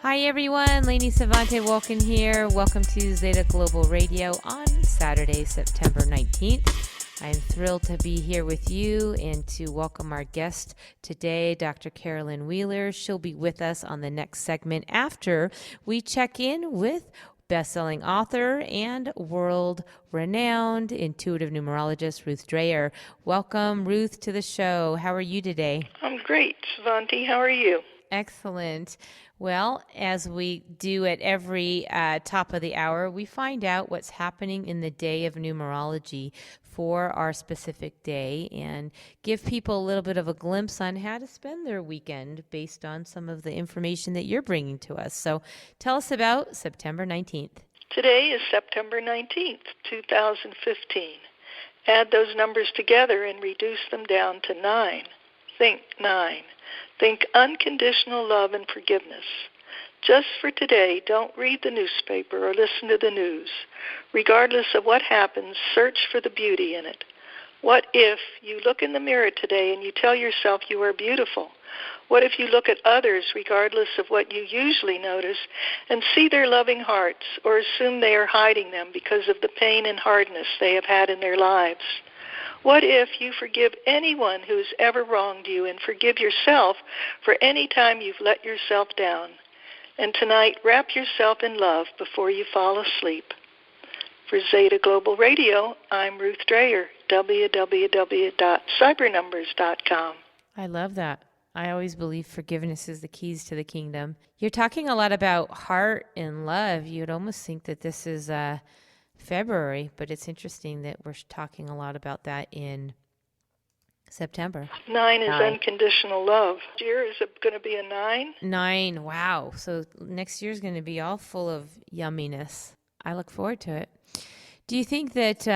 Hi everyone, Lainey Savante Walken here. Welcome to Zeta Global Radio on Saturday, September 19th. I'm thrilled to be here with you and to welcome our guest today, Dr. Carolyn Wheeler. She'll be with us on the next segment after we check in with best-selling author and world-renowned intuitive numerologist Ruth Dreher. Welcome, Ruth, to the show. How are you today? I'm great, Savante. How are you? Excellent. Well, as we do at every top of the hour, we find out what's happening in the day of numerology for our specific day and give people a little bit of a glimpse on how to spend their weekend based on some of the information that you're bringing to us. So tell us about September 19th. Today is September 19th, 2015. Add those numbers together and reduce them down to 9. Think 9. Think unconditional love and forgiveness. Just for today, don't read the newspaper or listen to the news. Regardless of what happens, search for the beauty in it. What if you look in the mirror today and you tell yourself you are beautiful? What if you look at others, regardless of what you usually notice, and see their loving hearts or assume they are hiding them because of the pain and hardness they have had in their lives? What if you forgive anyone who's ever wronged you and forgive yourself for any time you've let yourself down? And tonight, wrap yourself in love before you fall asleep. For Zeta Global Radio, I'm Ruth Dreher, www.cybernumbers.com. I love that. I always believe forgiveness is the keys to the kingdom. You're talking a lot about heart and love. You'd almost think that this is February, but it's interesting that we're talking a lot about that in September. 9 is unconditional love. This year, is it going to be a 9? 9, wow. So next year's going to be all full of yumminess. I look forward to it. Do you think that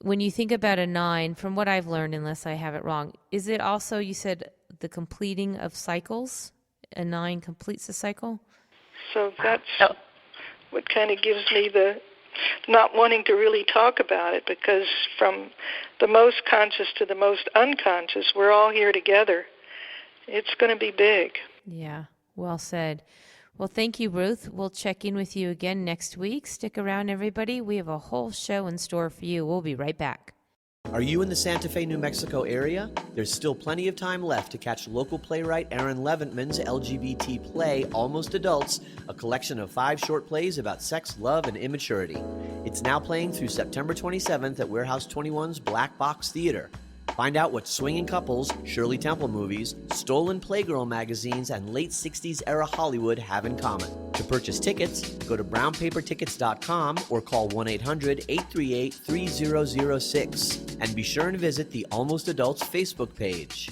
when you think about a 9, from what I've learned, unless I have it wrong, is it also, you said, the completing of cycles? A 9 completes a cycle? So that's what kind of gives me the not wanting to really talk about it, because from the most conscious to the most unconscious, we're all here together. It's going to be big. Yeah, well said. Well, thank you, Ruth. We'll check in with you again next week. Stick around, everybody. We have a whole show in store for you. We'll be right back. Are you in the Santa Fe, New Mexico area? There's still plenty of time left to catch local playwright Aaron Leventman's LGBT play, Almost Adults, a collection of 5 short plays about sex, love, and immaturity. It's now playing through September 27th at Warehouse 21's Black Box Theater. Find out what swinging couples, Shirley Temple movies, stolen Playgirl magazines, and late 60s era Hollywood have in common. To purchase tickets, go to brownpapertickets.com or call 1-800-838-3006. And be sure and visit the Almost Adults Facebook page.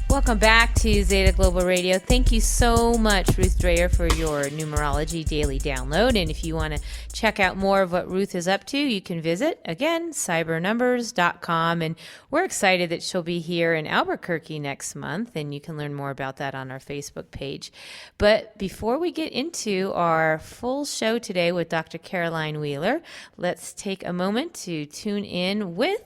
Welcome back to Zeta Global Radio. Thank you so much, Ruth Dreher, for your numerology daily download. And if you want to check out more of what Ruth is up to, you can visit, again, cybernumbers.com. And we're excited that she'll be here in Albuquerque next month, and you can learn more about that on our Facebook page. But before we get into our full show today with Dr. Caroline Wheeler, let's take a moment to tune in with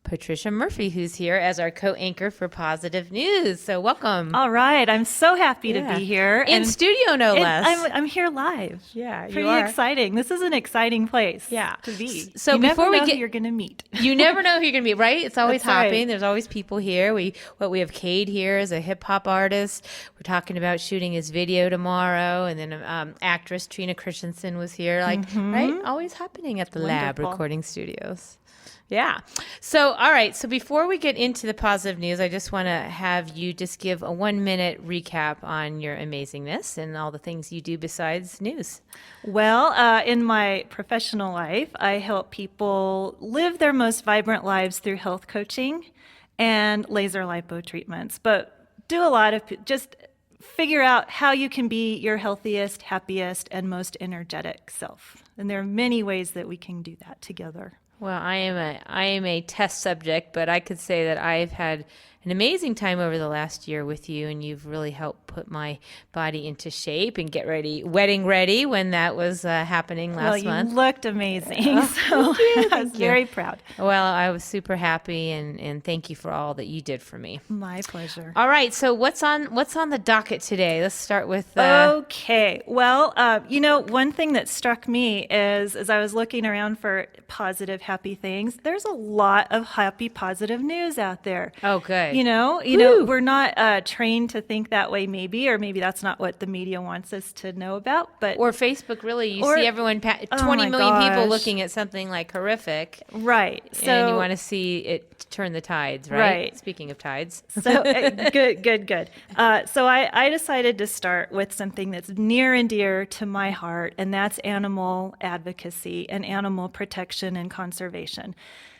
Patricia Murphy, who's here as our co-anchor for Positive News. So welcome. All right. I'm so happy to be here. In studio, no less. I'm here live. Yeah, Pretty exciting. This is an exciting place to be. So you before never know we get, who you're going to meet. You never know who you're going to meet, right? It's always That's happening. right. There's always people here. We have Cade here as a hip-hop artist. We're talking about shooting his video tomorrow. And then actress Trina Christensen was here. Right? Always happening at the lab recording studios. Yeah. So, all right. So before we get into the positive news, I just want to have you just give a 1-minute recap on your amazingness and all the things you do besides news. Well, in my professional life, I help people live their most vibrant lives through health coaching and laser lipo treatments. But do a lot of just figure out how you can be your healthiest, happiest, and most energetic self. And there are many ways that we can do that together. Well, I am a test subject, but I could say that I've had an amazing time over the last year with you, and you've really helped put my body into shape and get ready, wedding ready when that was happening last month. You looked amazing. So I was very proud. Well, I was super happy, and thank you for all that you did for me. My pleasure. All right, so what's on the docket today? Let's start with. Okay. Well, one thing that struck me is as I was looking around for positive, happy things, there's a lot of happy, positive news out there. Oh, good. We're not trained to think that way, maybe, or maybe that's not what the media wants us to know about. But or Facebook, really, you see everyone 20 million people looking at something like horrific, right? So and you want to see it turn the tides, right? Right. Speaking of tides, so good. So I decided to start with something that's near and dear to my heart, and that's animal advocacy and animal protection and conservation.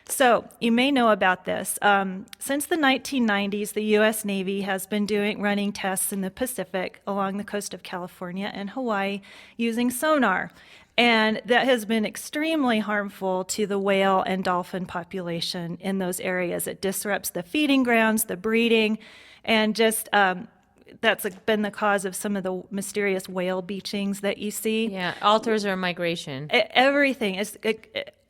So you may know about this. Since the 1990s, the U.S. Navy has been running tests in the Pacific along the coast of California and Hawaii using sonar. And that has been extremely harmful to the whale and dolphin population in those areas. It disrupts the feeding grounds, the breeding, and just that's been the cause of some of the mysterious whale beachings that you see. Yeah, alters our migration. Everything is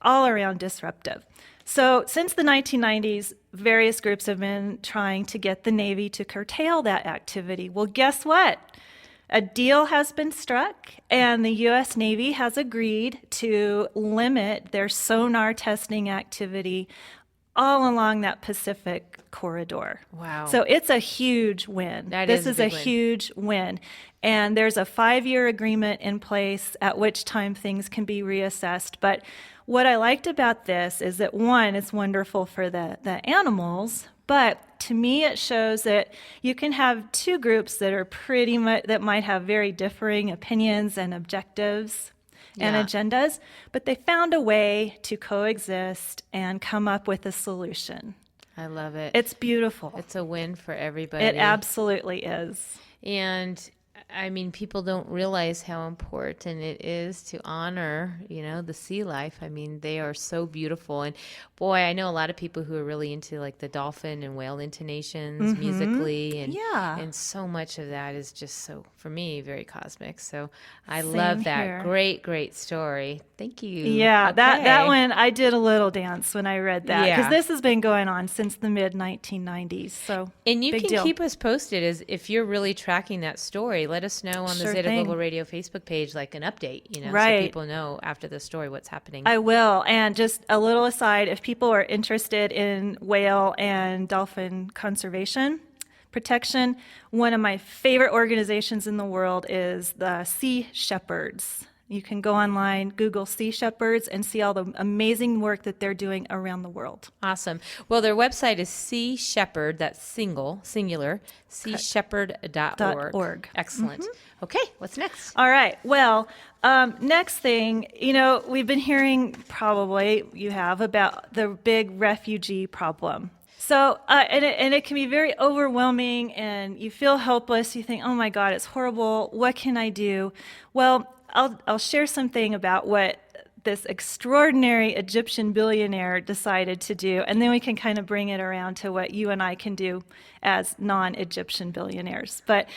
all around disruptive. So since the 1990s, various groups have been trying to get the Navy to curtail that activity. Well, guess what? A deal has been struck, and the U.S. Navy has agreed to limit their sonar testing activity all along that Pacific corridor. Wow. So it's a huge win. This is a huge win. And there's a 5-year agreement in place at which time things can be reassessed. But what I liked about this is that, one, it's wonderful for the animals, but to me it shows that you can have two groups that are that might have very differing opinions and objectives and agendas, but they found a way to coexist and come up with a solution. I love it. It's beautiful. It's a win for everybody. It absolutely is. And I mean, people don't realize how important it is to honor, the sea life. I mean, they are so beautiful. And boy, I know a lot of people who are really into like the dolphin and whale intonations musically. And so much of that is just so, for me, very cosmic. So I love that. Here. Great story. Thank you. Yeah, okay. that one, I did a little dance when I read that. Yeah. Because this has been going on since the mid-1990s. So, and you big can deal. keep us posted as if you're really tracking that story. Let us know on the Zeta thing. Global Radio Facebook page, like an update, Right. so people know after the story what's happening. I will. And just a little aside, if people are interested in whale and dolphin conservation, protection, one of my favorite organizations in the world is the Sea Shepherds. You can go online, Google Sea Shepherds, and see all the amazing work that they're doing around the world. Awesome. Well, their website is Sea Shepherd, that's singular, seashepherd.org. Excellent. Mm-hmm. Okay, what's next? All right. Well, next thing, we've been hearing, probably you have, about the big refugee problem. So, and it can be very overwhelming, and you feel helpless. You think, oh my God, it's horrible. What can I do? Well, I'll share something about what this extraordinary Egyptian billionaire decided to do, and then we can kind of bring it around to what you and I can do as non-Egyptian billionaires. But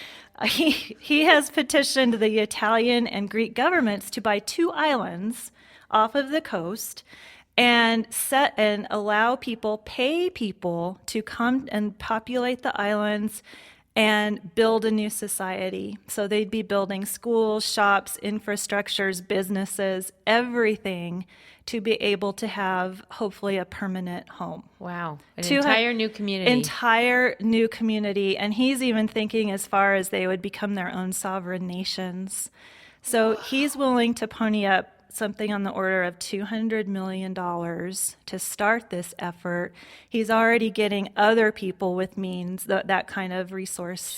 he has petitioned the Italian and Greek governments to buy 2 islands off of the coast and pay people to come and populate the islands and build a new society. So they'd be building schools, shops, infrastructures, businesses, everything to be able to have, hopefully, a permanent home. Wow. Entire new community. Entire new community. And he's even thinking as far as they would become their own sovereign nations. So he's willing to pony up something on the order of $200 million to start this effort. He's already getting other people with means, that kind of resources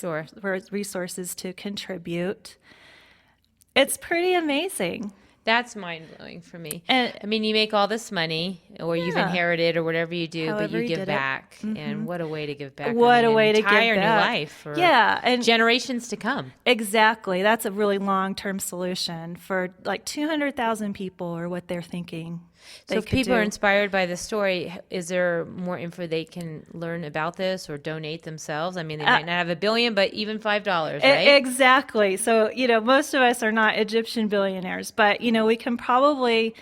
to contribute. It's pretty amazing. That's mind-blowing for me. And, I mean, you make all this money, or you've inherited, or whatever you do, but you give back. And what a way to give back. What a way to give back. Entire new life for and generations to come. Exactly. That's a really long-term solution for like 200,000 people, or what they're thinking. So if people are inspired by this story, is there more info they can learn about this or donate themselves? I mean, they might not have $1 billion, but even $5, right? Exactly. So, most of us are not Egyptian billionaires, but, we can probably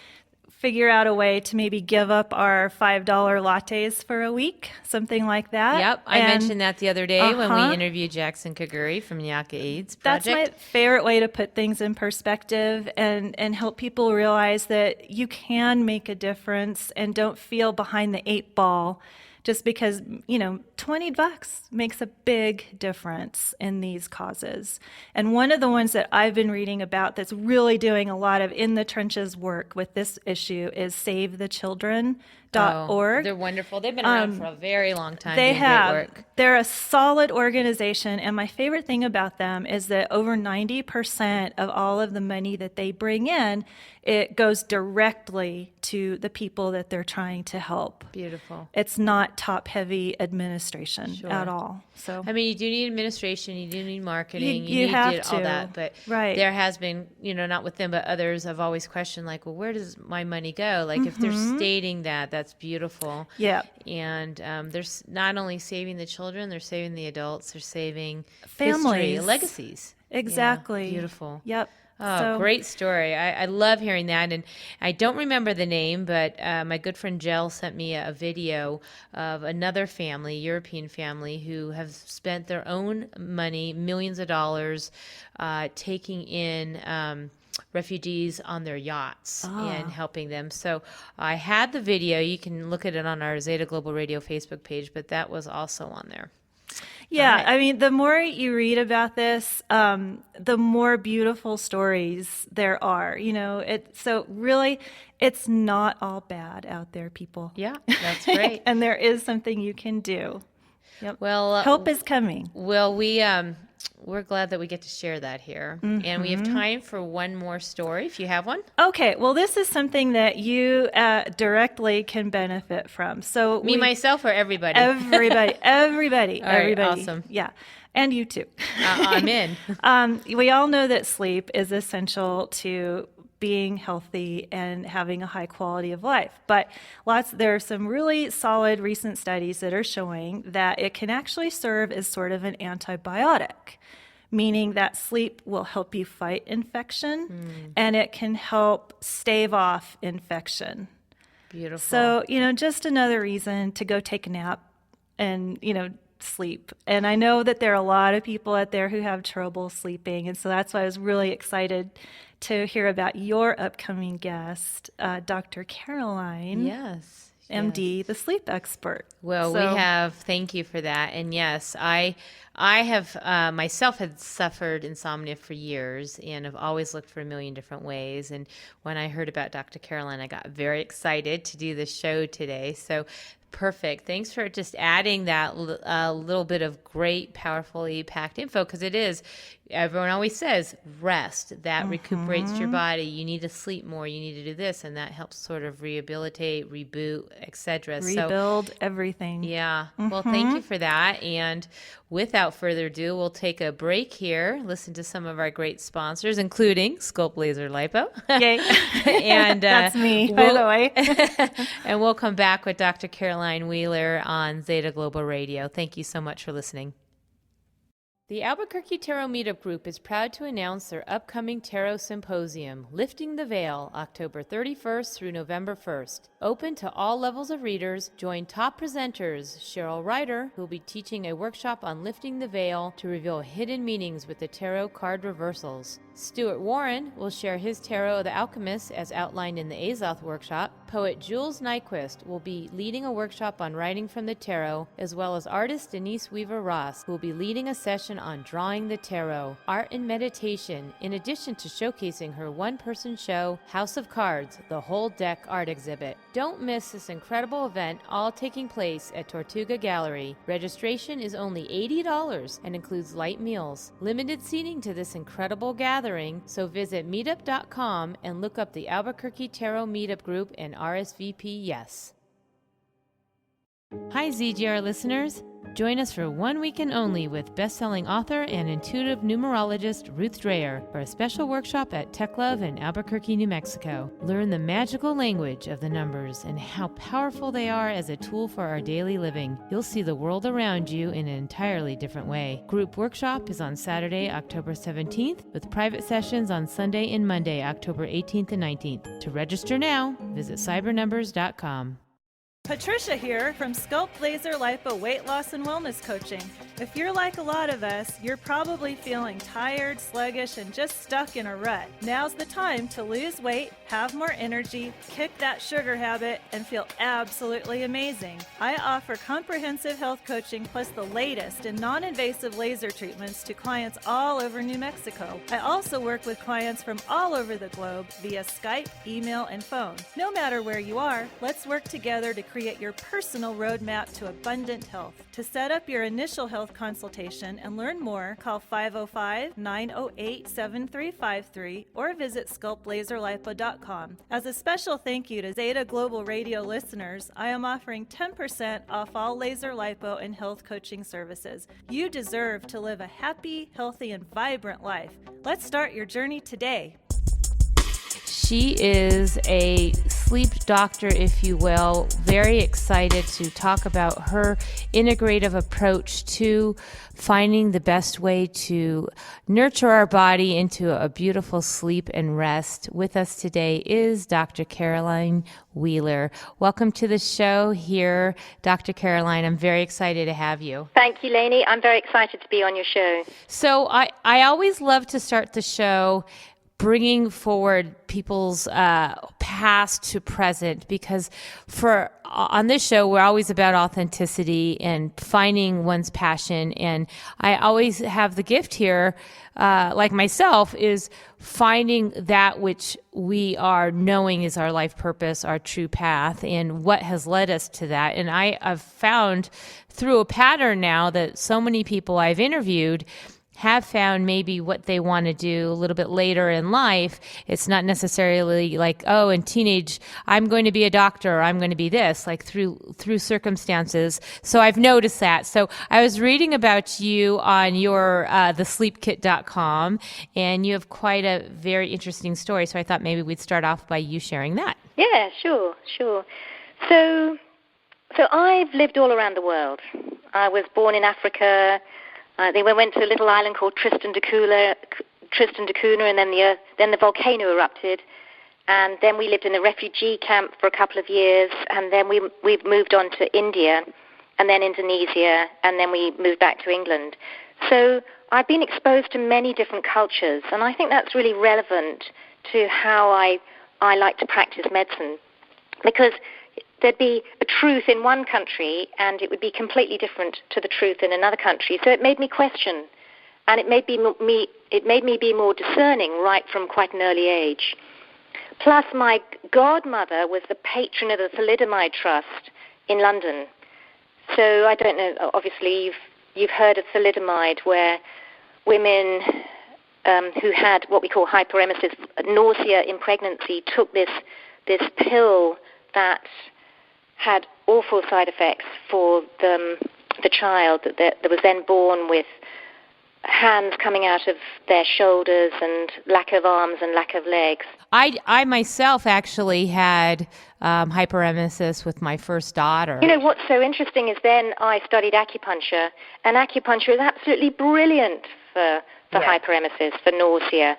figure out a way to maybe give up our $5 lattes for a week, something like that. Yep, I mentioned that the other day when we interviewed Jackson Kaguri from Nyaka AIDS Project. That's my favorite way to put things in perspective and help people realize that you can make a difference and don't feel behind the 8 ball just because, $20 makes a big difference in these causes. And one of the ones that I've been reading about that's really doing a lot of in the trenches work with this issue is SaveTheChildren.org. They're wonderful. They've been around for a very long time. They have. Great work. They're a solid organization, and my favorite thing about them is that over 90% of all of the money that they bring in, it goes directly to the people that they're trying to help. Beautiful. It's not top-heavy administration at all. So I mean, you do need administration, you do need marketing, you need have to do all to. that. But there has been, not with them, but others have always questioned, like, well, where does my money go? Like, if they're stating that, that's beautiful. Yeah. And they're not only saving the children, they're saving the adults, they're saving families, history, legacies. Exactly. Yeah, beautiful. Yep. Oh, great story. I love hearing that. And I don't remember the name, but my good friend Jill sent me a video of another family, European family, who have spent their own money, millions of dollars, taking in refugees on their yachts and helping them. So I had the video. You can look at it on our Zeta Global Radio Facebook page, but that was also on there. Yeah, Right. I mean, the more you read about this, the more beautiful stories there are. So really, it's not all bad out there, people. Yeah, that's great. And there is something you can do. Yep. Well, help is coming. Well, we're glad that we get to share that here. And we have time for one more story, if you have one. Okay, well, this is something that you directly can benefit from. So Myself, or everybody? Everybody. All right, awesome. Yeah, and you too. I'm in. We all know that sleep is essential to being healthy and having a high quality of life. But there are some really solid recent studies that are showing that it can actually serve as sort of an antibiotic, meaning that sleep will help you fight infection and it can help stave off infection. Beautiful. So, just another reason to go take a nap and, sleep. And I know that there are a lot of people out there who have trouble sleeping. And so that's why I was really excited to hear about your upcoming guest, Dr. Caroline. Yes. MD, the sleep expert. Well, thank you for that. And yes, I have myself had suffered insomnia for years and have always looked for a million different ways. And when I heard about Dr. Caroline, I got very excited to do this show today. So perfect. Thanks for just adding that little bit of great, powerfully packed info, because it is, everyone always says, rest. That recuperates your body. You need to sleep more. You need to do this, and that helps sort of rehabilitate, reboot, etc. Rebuild everything. Yeah. Well, thank you for that. And without further ado, we'll take a break here, listen to some of our great sponsors, including Sculpt Laser Lipo. Yay. And that's me, by the way. And we'll come back with Dr. Caroline Wheeler on Zeta Global Radio. Thank you so much for listening. The Albuquerque Tarot Meetup Group is proud to announce their upcoming Tarot Symposium, Lifting the Veil, October 31st through November 1st. Open to all levels of readers, join top presenters Cheryl Ryder, who will be teaching a workshop on lifting the veil to reveal hidden meanings with the tarot card reversals. Stuart Warren will share his Tarot of the Alchemist as outlined in the Azoth workshop. Poet Jules Nyquist will be leading a workshop on writing from the tarot, as well as artist Denise Weaver-Ross, who will be leading a session on drawing the tarot, art and meditation, in addition to showcasing her one-person show, House of Cards, the whole deck art exhibit. Don't miss this incredible event, all taking place at Tortuga Gallery. Registration is only $80 and includes light meals. Limited seating to this incredible gathering, so visit meetup.com and look up the Albuquerque Tarot Meetup Group and RSVP yes. Hi ZGR listeners. Join us for 1 weekend only with best-selling author and intuitive numerologist Ruth Dreher for a special workshop at Tech Love in Albuquerque, New Mexico. Learn the magical language of the numbers and how powerful they are as a tool for our daily living. You'll see the world around you in an entirely different way. Group workshop is on Saturday, October 17th, with private sessions on Sunday and Monday, October 18th and 19th. To register now, visit cybernumbers.com. Patricia here from Sculpt Laser Lipo Weight Loss and Wellness Coaching. If you're like a lot of us, you're probably feeling tired, sluggish, and just stuck in a rut. Now's the time to lose weight, have more energy, kick that sugar habit, and feel absolutely amazing. I offer comprehensive health coaching plus the latest in non-invasive laser treatments to clients all over New Mexico. I also work with clients from all over the globe via Skype, email, and phone. No matter where you are, let's work together to create your personal roadmap to abundant health. To set up your initial health consultation and learn more, call 505-908-7353 or visit sculptlaserlipo.com. As a special thank you to Zeta Global Radio listeners, I am offering 10% off all laser lipo and health coaching services. You deserve to live a happy, healthy, and vibrant life. Let's start your journey today. She is a sleep doctor, if you will. Very excited to talk about her integrative approach to finding the best way to nurture our body into a beautiful sleep and rest. With us today is Dr. Caroline Wheeler. Welcome to the show here, Dr. Caroline. I'm very excited to have you. Thank you, Lainey. I'm very excited to be on your show. So I always love to start the show bringing forward people's past to present, because on this show we're always about authenticity and finding one's passion, and I always have the gift here, like myself, is finding that which we are knowing is our life purpose, our true path, and what has led us to that. And I've found through a pattern now that so many people I've interviewed have found maybe what they want to do a little bit later in life. It's not necessarily like, oh, in teenage, I'm going to be a doctor, or I'm going to be this, like through circumstances. So I've noticed that. So I was reading about you on your thesleepkit.com, and you have quite a very interesting story. So I thought maybe we'd start off by you sharing that. Yeah, sure. So I've lived all around the world. I was born in Africa. We went to a little island called Tristan da Cunha, and then the volcano erupted, and then we lived in a refugee camp for a couple of years, and then we've moved on to India, and then Indonesia, and then we moved back to England. So I've been exposed to many different cultures, and I think that's really relevant to how I like to practice medicine, because there'd be a truth in one country and it would be completely different to the truth in another country. So it made me question, and it made me be more discerning right from quite an early age. Plus, my godmother was the patron of the Thalidomide Trust in London. So I don't know, obviously you've heard of thalidomide, where women who had what we call hyperemesis, nausea in pregnancy, took this pill that had awful side effects for the child that was then born with hands coming out of their shoulders and lack of arms and lack of legs. I myself actually had hyperemesis with my first daughter. You know, what's so interesting is then I studied acupuncture, and acupuncture is absolutely brilliant for hyperemesis, for nausea.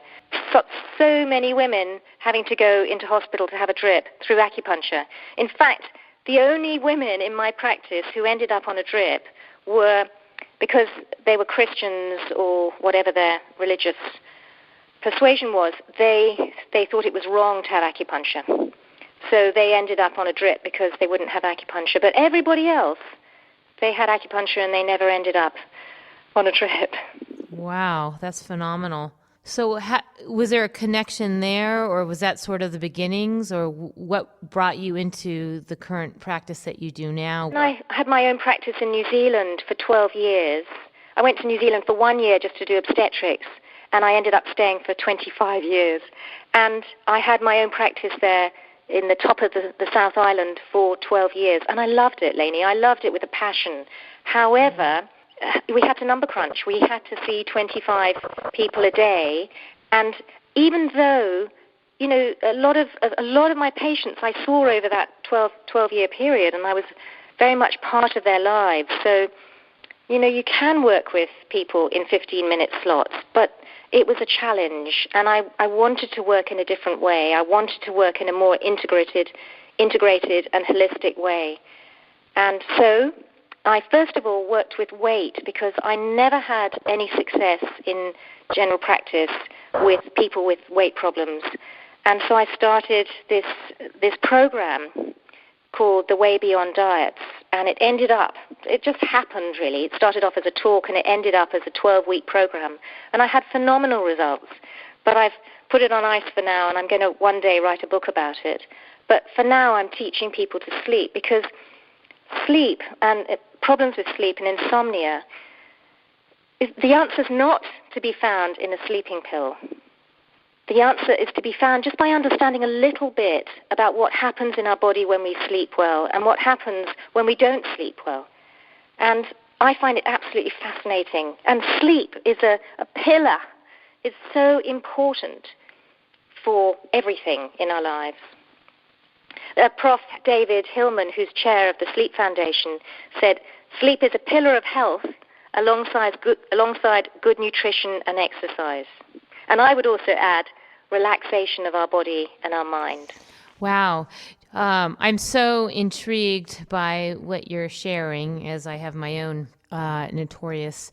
So many women having to go into hospital to have a drip through acupuncture. In fact, the only women in my practice who ended up on a drip were because they were Christians or whatever their religious persuasion was. They thought it was wrong to have acupuncture. So they ended up on a drip because they wouldn't have acupuncture. But everybody else, they had acupuncture and they never ended up on a drip. Wow, that's phenomenal. So was there a connection there, or was that sort of the beginnings, or what brought you into the current practice that you do now? I had my own practice in New Zealand for 12 years. I went to New Zealand for 1 year just to do obstetrics, and I ended up staying for 25 years. And I had my own practice there in the top of the South Island for 12 years, and I loved it, Lainey. I loved it with a passion. However, we had to number crunch. We had to see 25 people a day, and even though, a lot of my patients I saw over that 12-year period, and I was very much part of their lives. So, you can work with people in 15-minute slots, but it was a challenge, and I wanted to work in a different way. I wanted to work in a more integrated and holistic way. And so I first of all worked with weight, because I never had any success in general practice with people with weight problems. And so I started this program called The Way Beyond Diets, and it just happened really. It started off as a talk and it ended up as a 12-week program, and I had phenomenal results. But I've put it on ice for now, and I'm going to one day write a book about it. But for now I'm teaching people to sleep, because sleep and problems with sleep and insomnia, the answer is not to be found in a sleeping pill. The answer is to be found just by understanding a little bit about what happens in our body when we sleep well and what happens when we don't sleep well. And I find it absolutely fascinating. And sleep is a pillar. It's so important for everything in our lives. Prof. David Hillman, who's chair of the Sleep Foundation, said, "Sleep is a pillar of health alongside good nutrition and exercise." And I would also add relaxation of our body and our mind. Wow. I'm so intrigued by what you're sharing, as I have my own notorious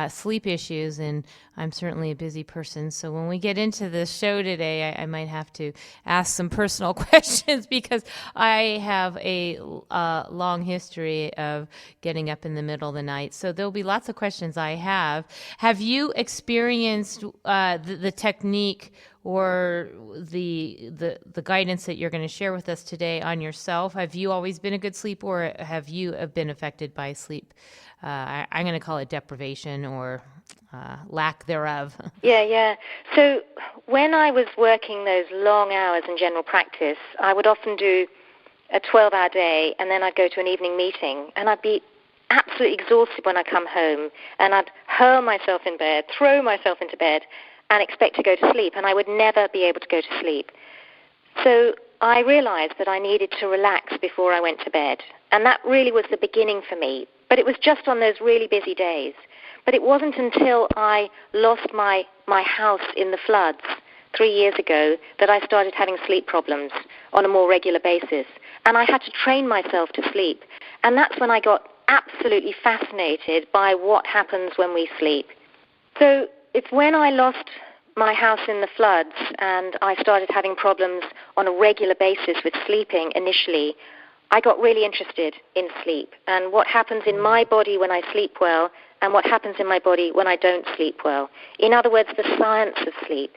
sleep issues, and I'm certainly a busy person. So when we get into this show today, I might have to ask some personal questions, because I have a long history of getting up in the middle of the night. So there'll be lots of questions I have. Have you experienced the technique or the guidance that you're going to share with us today on yourself? Have you always been a good sleeper, or have you been affected by sleep? I'm going to call it deprivation or lack thereof. Yeah. So when I was working those long hours in general practice, I would often do a 12-hour day, and then I'd go to an evening meeting, and I'd be absolutely exhausted when I come home, and I'd hurl myself in bed, throw myself into bed, and expect to go to sleep, and I would never be able to go to sleep. So I realized that I needed to relax before I went to bed, and that really was the beginning for me. But it was just on those really busy days. But it wasn't until I lost my house in the floods 3 years ago that I started having sleep problems on a more regular basis. And I had to train myself to sleep. And that's when I got absolutely fascinated by what happens when we sleep. So it's when I lost my house in the floods and I started having problems on a regular basis with sleeping initially, I got really interested in sleep and what happens in my body when I sleep well and what happens in my body when I don't sleep well. In other words, the science of sleep.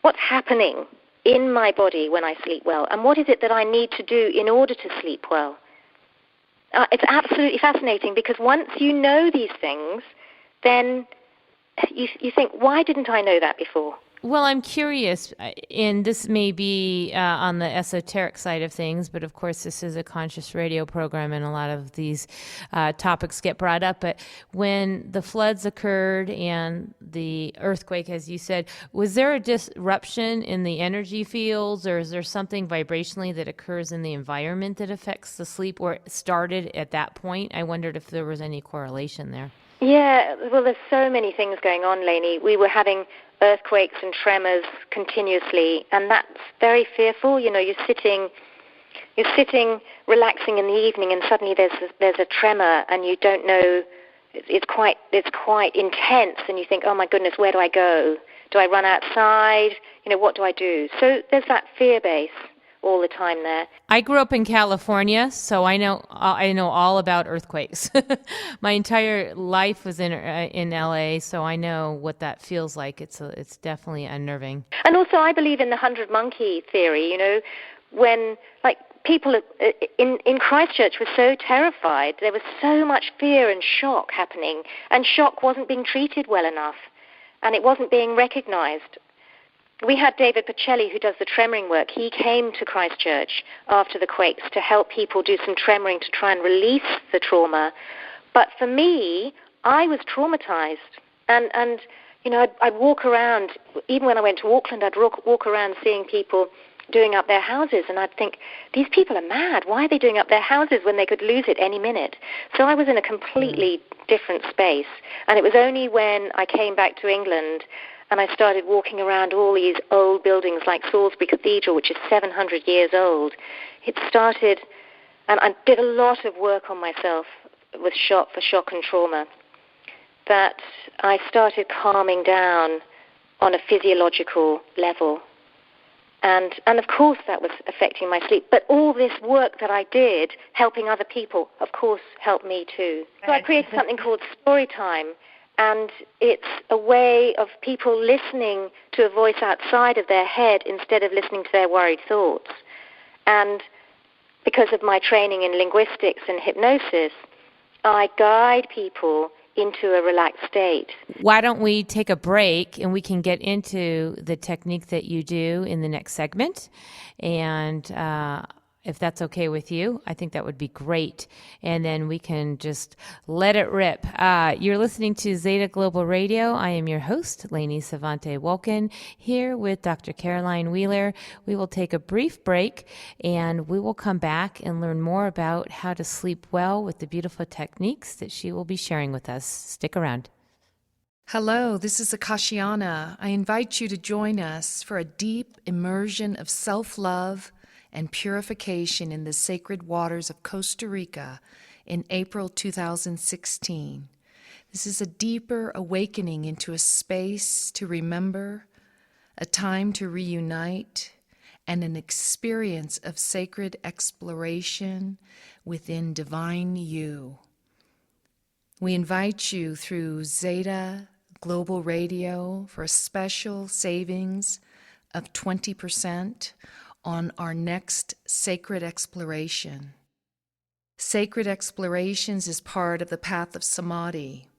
What's happening in my body when I sleep well, and what is it that I need to do in order to sleep well? It's absolutely fascinating, because once you know these things, then you think, why didn't I know that before? Well, I'm curious, and this may be on the esoteric side of things, but of course this is a conscious radio program and a lot of these topics get brought up. But when the floods occurred and the earthquake, as you said, was there a disruption in the energy fields, or is there something vibrationally that occurs in the environment that affects the sleep, or it started at that point? I wondered if there was any correlation there. Yeah, well, there's so many things going on, Lainey. We were having earthquakes and tremors continuously, and that's very fearful. You know, you're sitting relaxing in the evening, and suddenly there's a tremor, and you don't know. It's quite intense, and you think, oh my goodness, where do I go? Do I run outside? You know, what do I do? So there's that fear base all the time there. I grew up in California, so I know all about earthquakes. My entire life was in LA, so I know what that feels like. It's definitely unnerving. And also, I believe in the 100 monkey theory. You know, when people in Christchurch were so terrified, there was so much fear and shock happening, and shock wasn't being treated well enough, and it wasn't being recognized. we had David Pacelli, who does the tremoring work. He came to Christchurch after the quakes to help people do some tremoring to try and release the trauma. But for me, I was traumatized. And you know, I'd walk around, even when I went to Auckland, I'd walk around seeing people doing up their houses, and I'd think, these people are mad. Why are they doing up their houses when they could lose it any minute? So I was in a completely different space. And it was only when I came back to England and I started walking around all these old buildings like Salisbury Cathedral, which is 700 years old. It started, and I did a lot of work on myself with shock and trauma, that I started calming down on a physiological level. And of course that was affecting my sleep. But all this work that I did, helping other people, of course, helped me too. So I created something called Story Time, and it's a way of people listening to a voice outside of their head instead of listening to their worried thoughts. And because of my training in linguistics and hypnosis, I guide people into a relaxed state. Why don't we take a break and we can get into the technique that you do in the next segment? And if that's okay with you, I think that would be great. And then we can just let it rip. You're listening to Zeta Global Radio. I am your host, Lainey Savante Wolkin, here with Dr. Caroline Wheeler. We will take a brief break and we will come back and learn more about how to sleep well with the beautiful techniques that she will be sharing with us. Stick around. Hello, this is Akashiana. I invite you to join us for a deep immersion of self-love and purification in the sacred waters of Costa Rica in April 2016. This is a deeper awakening into a space to remember, a time to reunite, and an experience of sacred exploration within divine you. We invite you through Zeta Global Radio for a special savings of 20% on our next Sacred Exploration. Sacred Explorations is part of the Path of Samadhi.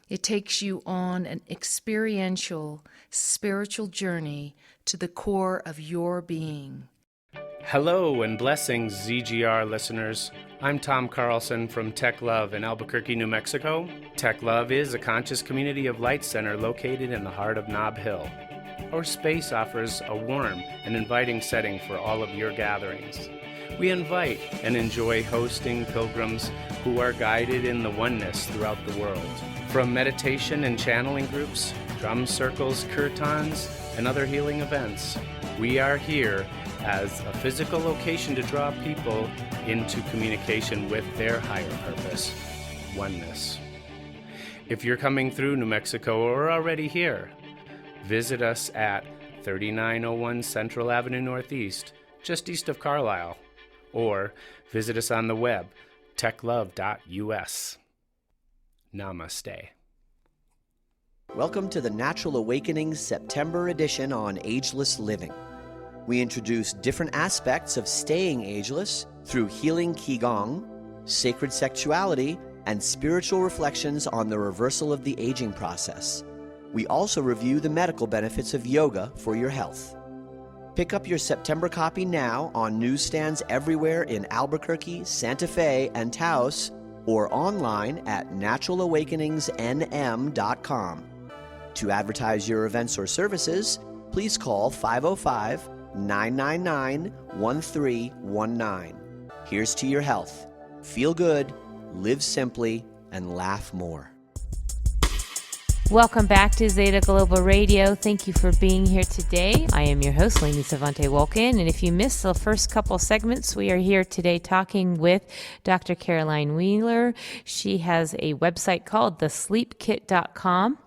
It takes you on an experiential, spiritual journey to the core of your being. Hello and blessings, ZGR listeners. I'm Tom Carlson from Tech Love in Albuquerque, New Mexico. Tech Love is a conscious community of light center located in the heart of Nob Hill. Our space offers a warm and inviting setting for all of your gatherings. We invite and enjoy hosting pilgrims who are guided in the oneness throughout the world. From meditation and channeling groups, drum circles, kirtans, and other healing events, we are here as a physical location to draw people into communication with their higher purpose, oneness. If you're coming through New Mexico or already here, visit us at 3901 Central Avenue Northeast, just east of Carlisle, or visit us on the web, techlove.us. Namaste. Welcome to the Natural Awakenings September edition on Ageless Living. We introduce different aspects of staying ageless through healing Qigong, sacred sexuality, and spiritual reflections on the reversal of the aging process. We also review the medical benefits of yoga for your health. Pick up your September copy now on newsstands everywhere in Albuquerque, Santa Fe, and Taos, or online at naturalawakeningsnm.com. To advertise your events or services, please call 505-999-1319. Here's to your health. Feel good, live simply, and laugh more. Welcome back to Zeta Global Radio. Thank you for being here today. I am your host, Lainey Savante Wolkin, and if you missed the first couple segments, we are here today talking with Dr. Caroline Wheeler. She has a website called thesleepkit.com.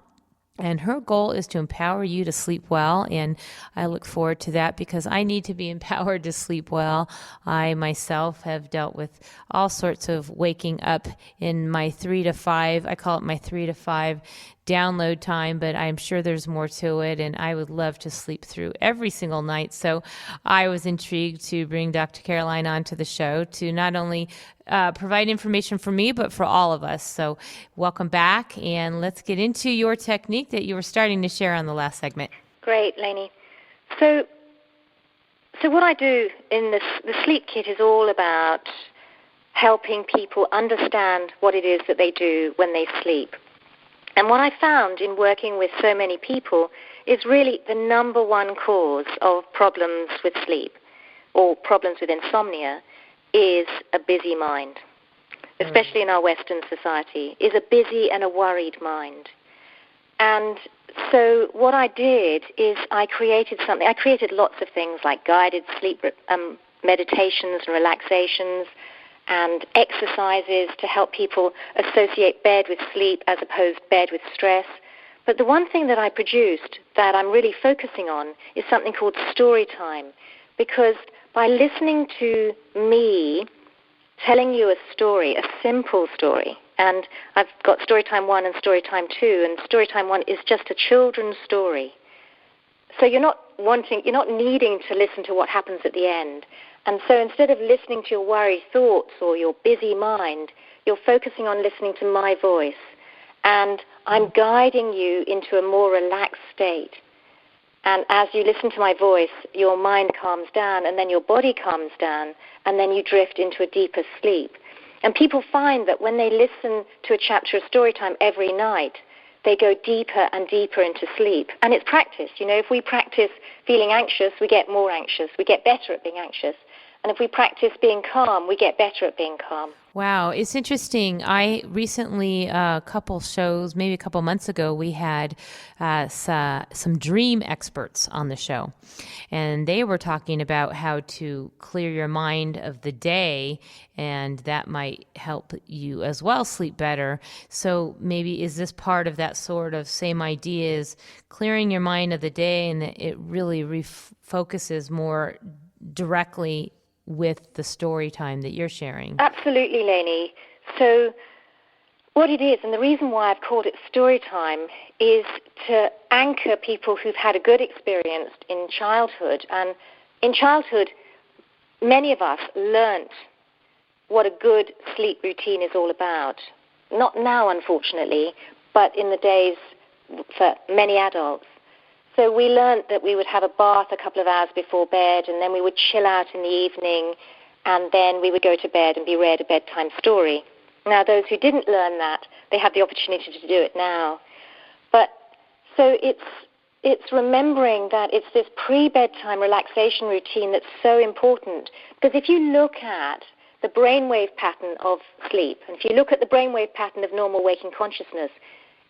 And her goal is to empower you to sleep well, and I look forward to that because I need to be empowered to sleep well. I myself have dealt with all sorts of waking up in my 3 to 5, I call it my 3 to 5 download time, but I'm sure there's more to it, and I would love to sleep through every single night. So I was intrigued to bring Dr. Caroline onto the show to not only provide information for me, but for all of us. So welcome back, and let's get into your technique that you were starting to share on the last segment. Great, Lainey. So what I do in the Sleep Kit is all about helping people understand what it is that they do when they sleep. And what I found in working with so many people is really the number one cause of problems with sleep or problems with insomnia is a busy mind, especially in our Western society, is a busy and a worried mind. And so what I did is I created something. I created lots of things like guided sleep meditations and relaxations and exercises to help people associate bed with sleep as opposed to bed with stress. But the one thing that I produced that I'm really focusing on is something called story time, because by listening to me telling you a story, a simple story, and I've got Storytime 1 and Storytime 2, and Storytime 1 is just a children's story. So you're not needing to listen to what happens at the end. And so instead of listening to your worried thoughts or your busy mind, you're focusing on listening to my voice. And I'm guiding you into a more relaxed state. And as you listen to my voice, your mind calms down, and then your body calms down, and then you drift into a deeper sleep. And people find that when they listen to a chapter of Storytime every night, they go deeper and deeper into sleep. And it's practice. You know, if we practice feeling anxious, we get more anxious. We get better at being anxious. And if we practice being calm, we get better at being calm. Wow, it's interesting. I recently, a couple shows, maybe a couple months ago, we had some dream experts on the show. And they were talking about how to clear your mind of the day, and that might help you as well sleep better. So maybe is this part of that sort of same idea, is clearing your mind of the day, and it really refocuses more directly with the story time that you're sharing? Absolutely, Lainey. So what it is, and the reason why I've called it story time, is to anchor people who've had a good experience in childhood. And in childhood, many of us learnt what a good sleep routine is all about. Not now, unfortunately, but in the days for many adults. So we learned that we would have a bath a couple of hours before bed, and then we would chill out in the evening, and then we would go to bed and be read a bedtime story. Now, those who didn't learn that, they have the opportunity to do it now. But so it's remembering that it's this pre-bedtime relaxation routine that's so important. Because if you look at the brainwave pattern of sleep, and if you look at the brainwave pattern of normal waking consciousness,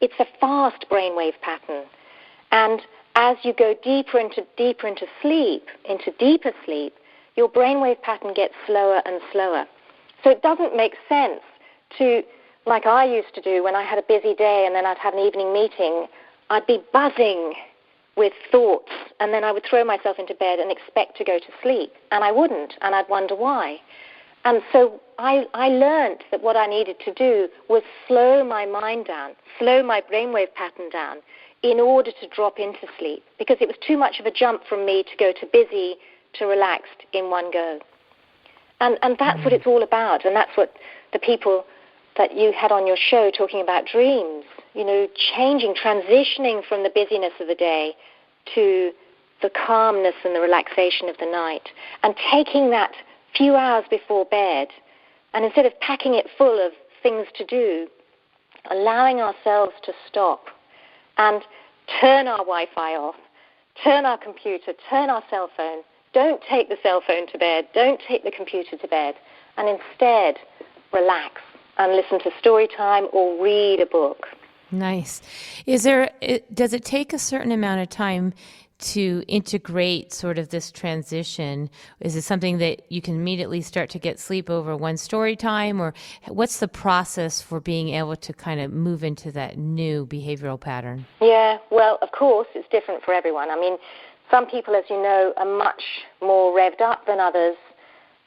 it's a fast brainwave pattern. And as you go deeper into sleep, into deeper sleep, your brainwave pattern gets slower and slower. So it doesn't make sense to, like I used to do when I had a busy day and then I'd have an evening meeting, I'd be buzzing with thoughts, and then I would throw myself into bed and expect to go to sleep, and I wouldn't, and I'd wonder why. And so I learned that what I needed to do was slow my mind down, slow my brainwave pattern down, in order to drop into sleep, because it was too much of a jump from me to go to busy to relaxed in one go. And that's what it's all about, and that's what the people that you had on your show talking about dreams, you know, transitioning from the busyness of the day to the calmness and the relaxation of the night, and taking that few hours before bed, and instead of packing it full of things to do, allowing ourselves to stop and turn our Wi-Fi off, turn our computer, turn our cell phone. Don't take the cell phone to bed. Don't take the computer to bed. And instead, relax and listen to story time or read a book. Nice. Does it take a certain amount of time to integrate sort of this transition? Is it something that you can immediately start to get sleep over one story time, or what's the process for being able to kind of move into that new behavioral pattern? Yeah, well, of course, it's different for everyone. I mean, some people, as you know, are much more revved up than others,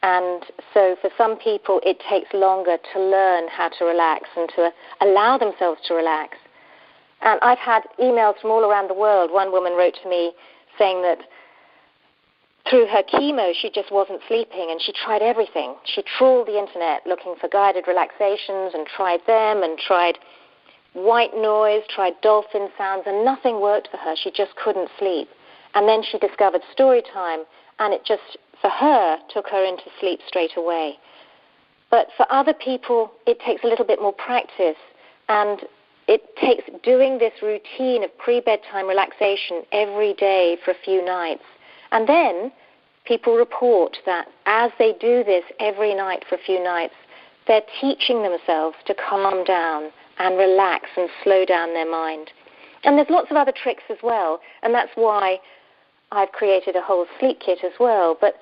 and so for some people it takes longer to learn how to relax and to allow themselves to relax. And I've had emails from all around the world. One woman wrote to me saying that through her chemo, she just wasn't sleeping, and she tried everything. She trawled the internet looking for guided relaxations and tried them and tried white noise, tried dolphin sounds, and nothing worked for her. She just couldn't sleep. And then she discovered story time, and it just, for her, took her into sleep straight away. But for other people, it takes a little bit more practice, and it takes doing this routine of pre-bedtime relaxation every day for a few nights. And then people report that as they do this every night for a few nights, they're teaching themselves to calm down and relax and slow down their mind. And there's lots of other tricks as well, and that's why I've created a whole sleep kit as well. But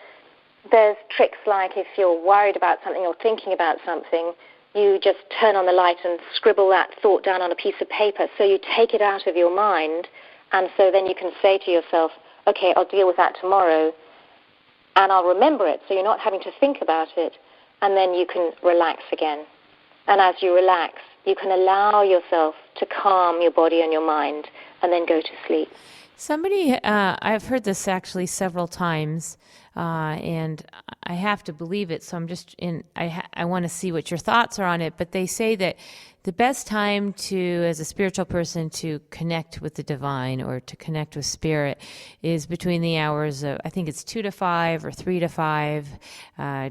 there's tricks like if you're worried about something or thinking about something, you just turn on the light and scribble that thought down on a piece of paper, so you take it out of your mind, and so then you can say to yourself, okay, I'll deal with that tomorrow, and I'll remember it, so you're not having to think about it, and then you can relax again. And as you relax, you can allow yourself to calm your body and your mind, and then go to sleep. Somebody, I've heard this actually several times, and I have to believe it, so I'm just I want to see what your thoughts are on it, but they say that the best time to, as a spiritual person, to connect with the divine or to connect with spirit is between the hours of, I think it's 2 to 5 or 3 to 5.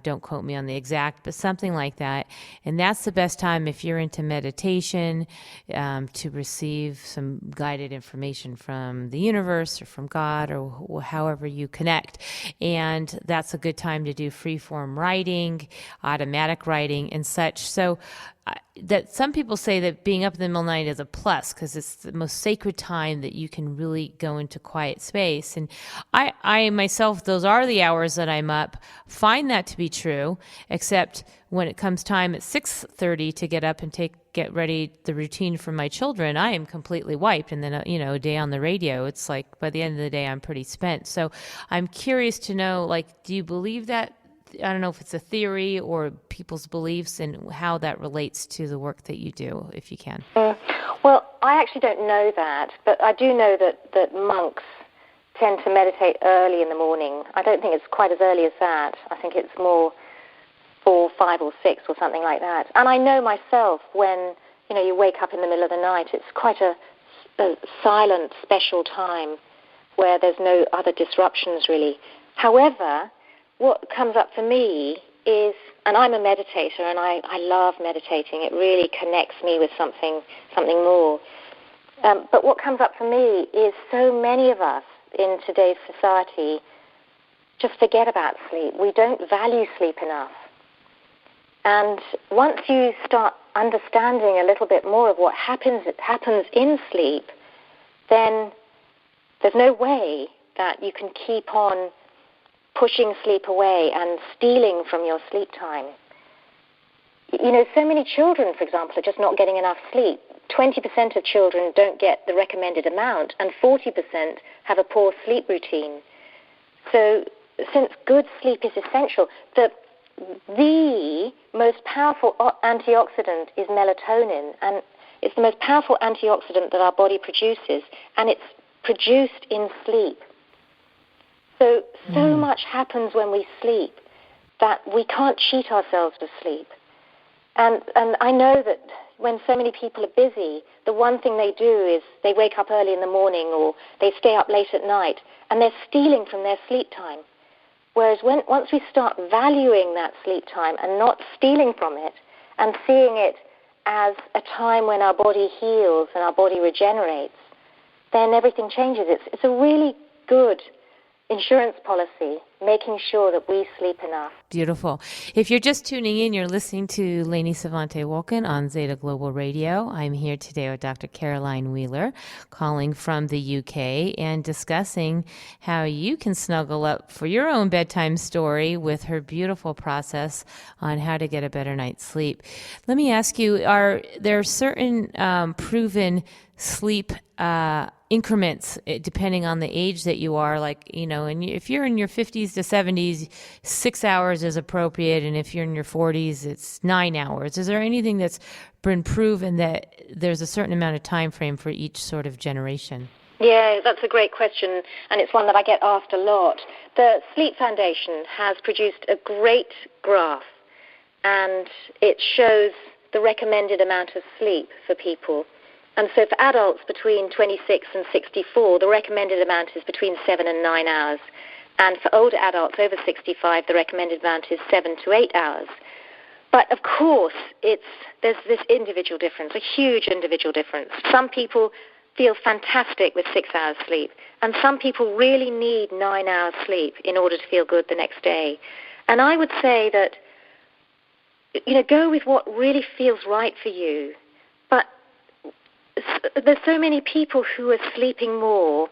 Don't quote me on the exact, but something like that. And that's the best time if you're into meditation, to receive some guided information from the universe or from God or however you connect. And that's a good time to do free-form writing, automatic writing, and such. So that some people say that being up in the middle of the night is a plus because it's the most sacred time that you can really go into quiet space. And I myself, those are the hours that I'm up, find that to be true, except when it comes time at 6:30 to get up and get ready the routine for my children, I am completely wiped. And then, a day on the radio, it's like by the end of the day, I'm pretty spent. So I'm curious to know, like, do you believe that? I don't know if it's a theory or people's beliefs and how that relates to the work that you do, if you can. Well, I actually don't know that, but I do know that monks tend to meditate early in the morning. I don't think it's quite as early as that. I think it's more 4, 5, or 6 or something like that. And I know myself when, you wake up in the middle of the night, it's quite a silent, special time where there's no other disruptions really. However, what comes up for me is, and I'm a meditator and I love meditating, it really connects me with something more. But what comes up for me is so many of us in today's society just forget about sleep. We don't value sleep enough. And once you start understanding a little bit more of what happens in sleep, then there's no way that you can keep on pushing sleep away and stealing from your sleep time. So many children, for example, are just not getting enough sleep. 20% of children don't get the recommended amount, and 40% have a poor sleep routine. So since good sleep is essential, the most powerful antioxidant is melatonin, and it's the most powerful antioxidant that our body produces, and it's produced in sleep. So much happens when we sleep that we can't cheat ourselves with sleep. And I know that when so many people are busy, the one thing they do is they wake up early in the morning or they stay up late at night, and they're stealing from their sleep time. Whereas once we start valuing that sleep time and not stealing from it and seeing it as a time when our body heals and our body regenerates, then everything changes. It's a really good insurance policy, making sure that we sleep enough. Beautiful. If you're just tuning in, you're listening to Lainey Savante-Wolkin on Zeta Global Radio. I'm here today with Dr. Caroline Wheeler, calling from the UK and discussing how you can snuggle up for your own bedtime story with her beautiful process on how to get a better night's sleep. Let me ask you, are there certain proven sleep increments depending on the age that you are, and if you're in your 50s to 70s, 6 hours is appropriate, and if you're in your 40s, it's 9 hours. Is there anything that's been proven that there's a certain amount of time frame for each sort of generation? Yeah, that's a great question, and it's one that I get asked a lot. The Sleep Foundation has produced a great graph, and it shows the recommended amount of sleep for people. And so for adults between 26 and 64, the recommended amount is between 7 and 9 hours. And for older adults over 65, the recommended amount is 7 to 8 hours. But of course, there's this individual difference, a huge individual difference. Some people feel fantastic with 6 hours sleep, and some people really need 9 hours sleep in order to feel good the next day. And I would say that, go with what really feels right for you. But there's so many people who are sleeping more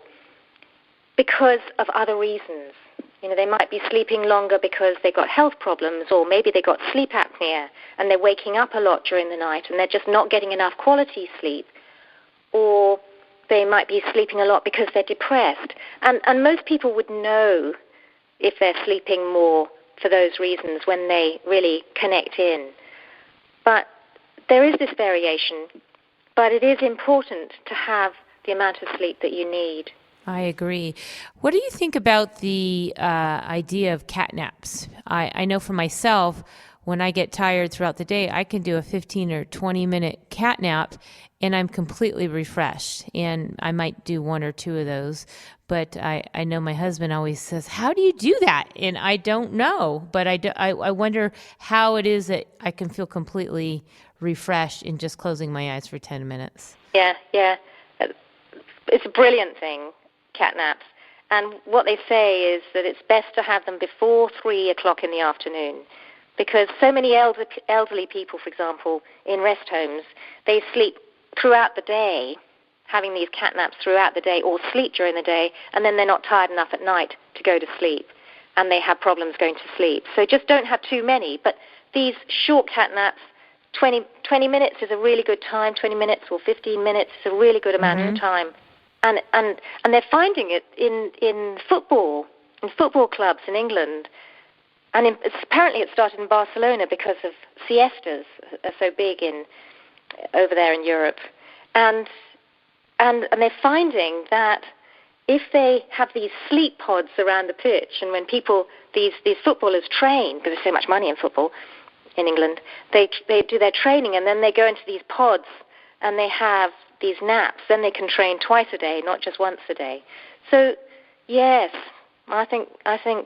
because of other reasons. They might be sleeping longer because they got health problems, or maybe they got sleep apnea and they're waking up a lot during the night and they're just not getting enough quality sleep. Or they might be sleeping a lot because they're depressed. And most people would know if they're sleeping more for those reasons when they really connect in. But there is this variation, but it is important to have the amount of sleep that you need. I agree. What do you think about the idea of cat naps? I know for myself, when I get tired throughout the day, I can do a 15 or 20-minute cat nap, and I'm completely refreshed. And I might do 1 or 2 of those. But I know my husband always says, how do you do that? And I don't know. But I wonder how it is that I can feel completely refreshed in just closing my eyes for 10 minutes. Yeah. It's a brilliant thing, cat naps. And what they say is that it's best to have them before 3 o'clock in the afternoon, because so many elderly people, for example, in rest homes, they sleep throughout the day, having these cat naps throughout the day, or sleep during the day, and then they're not tired enough at night to go to sleep, and they have problems going to sleep. So just don't have too many. But these short cat naps, 20 minutes is a really good time, 20 minutes or 15 minutes is a really good amount of time. And they're finding it in football clubs in England. And apparently it started in Barcelona because of siestas are so big over there in Europe. And they're finding that if they have these sleep pods around the pitch, and when these footballers train, because there's so much money in football in England, they do their training and then they go into these pods and they have these naps, then they can train twice a day, not just once a day. So, yes, I think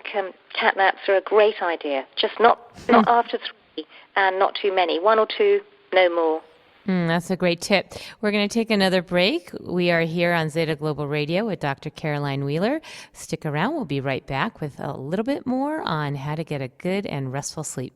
cat naps are a great idea. Just not after 3 and not too many. 1 or 2, no more. That's a great tip. We're going to take another break. We are here on Zeta Global Radio with Dr. Caroline Wheeler. Stick around. We'll be right back with a little bit more on how to get a good and restful sleep.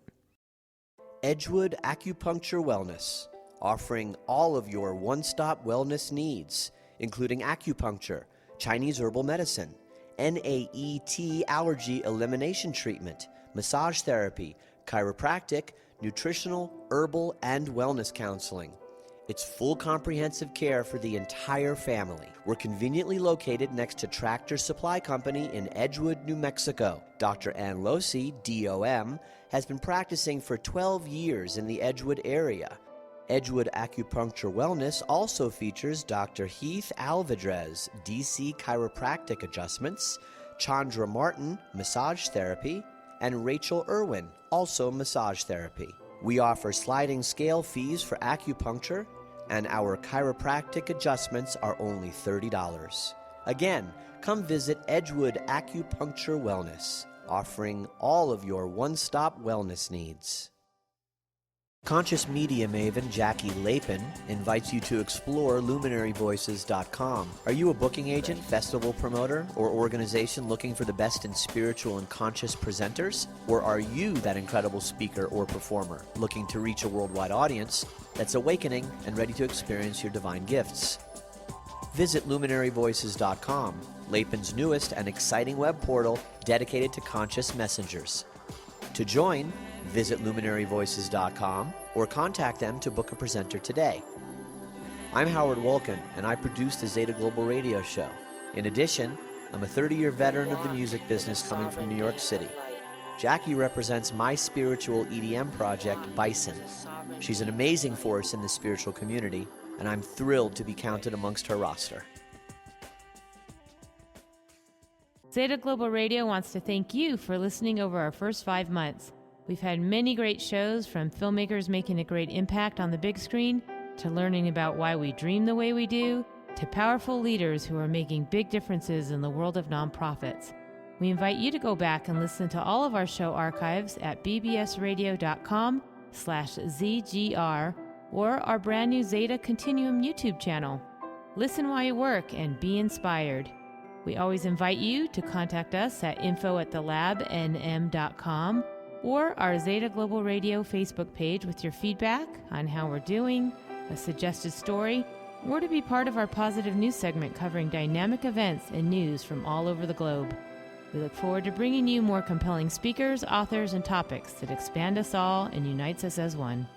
Edgewood Acupuncture Wellness, offering all of your one-stop wellness needs, including acupuncture, Chinese herbal medicine, NAET allergy elimination treatment, massage therapy, chiropractic, nutritional, herbal, and wellness counseling. It's full comprehensive care for the entire family. We're conveniently located next to Tractor Supply Company in Edgewood, New Mexico. Dr. Ann Losi, DOM, has been practicing for 12 years in the Edgewood area. Edgewood Acupuncture Wellness also features Dr. Heath Alvidrez, DC Chiropractic Adjustments, Chandra Martin, Massage Therapy, and Rachel Irwin, also Massage Therapy. We offer sliding scale fees for acupuncture, and our chiropractic adjustments are only $30. Again, come visit Edgewood Acupuncture Wellness, offering all of your one-stop wellness needs. Conscious media maven Jackie Lapin invites you to explore luminaryvoices.com. Are you a booking agent, festival promoter, or organization looking for the best in spiritual and conscious presenters? Or are you that incredible speaker or performer looking to reach a worldwide audience that's awakening and ready to experience your divine gifts? Visit luminaryvoices.com, Lapin's newest and exciting web portal dedicated to conscious messengers. To join, visit luminaryvoices.com or contact them to book a presenter today. I'm Howard Wolkin, and I produce the Zeta Global Radio Show. In addition, I'm a 30-year veteran of the music business coming from New York City. Jackie represents my spiritual EDM project, Bison. She's an amazing force in the spiritual community, and I'm thrilled to be counted amongst her roster. Zeta Global Radio wants to thank you for listening over our first 5 months. We've had many great shows, from filmmakers making a great impact on the big screen to learning about why we dream the way we do, to powerful leaders who are making big differences in the world of nonprofits. We invite you to go back and listen to all of our show archives at bbsradio.com/ZGR or our brand new Zeta Continuum YouTube channel. Listen while you work and be inspired. We always invite you to contact us at info@thelabnm.com or our Zeta Global Radio Facebook page with your feedback on how we're doing, a suggested story, or to be part of our positive news segment covering dynamic events and news from all over the globe. We look forward to bringing you more compelling speakers, authors, and topics that expand us all and unites us as one.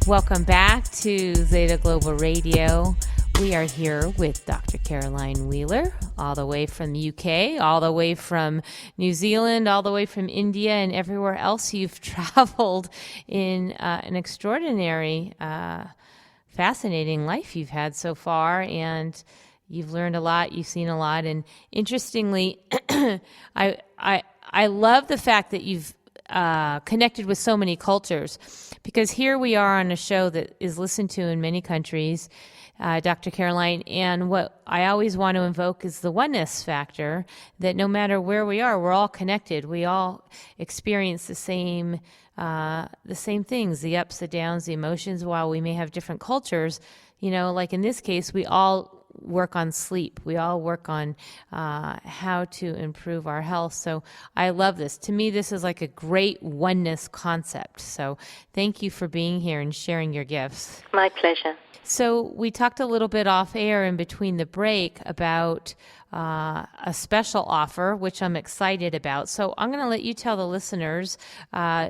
Welcome back to Zeta Global Radio. We are here with Dr. Caroline Wheeler, all the way from the UK, all the way from New Zealand, all the way from India, and everywhere else you've traveled in an extraordinary, fascinating life you've had so far, and you've learned a lot, you've seen a lot, and interestingly, I love the fact that you've connected with so many cultures, because here we are on a show that is listened to in many countries, Dr. Caroline, and what I always want to invoke is the oneness factor, that no matter where we are, we're all connected. We all experience the same things, the ups, the downs, the emotions, while we may have different cultures. You know, like in this case, we all work on sleep. We all work on how to improve our health. So I love this. To me, this is like a great oneness concept. So thank you for being here and sharing your gifts. My pleasure. So we talked a little bit off air in between the break about a special offer, which I'm excited about. So I'm going to let you tell the listeners,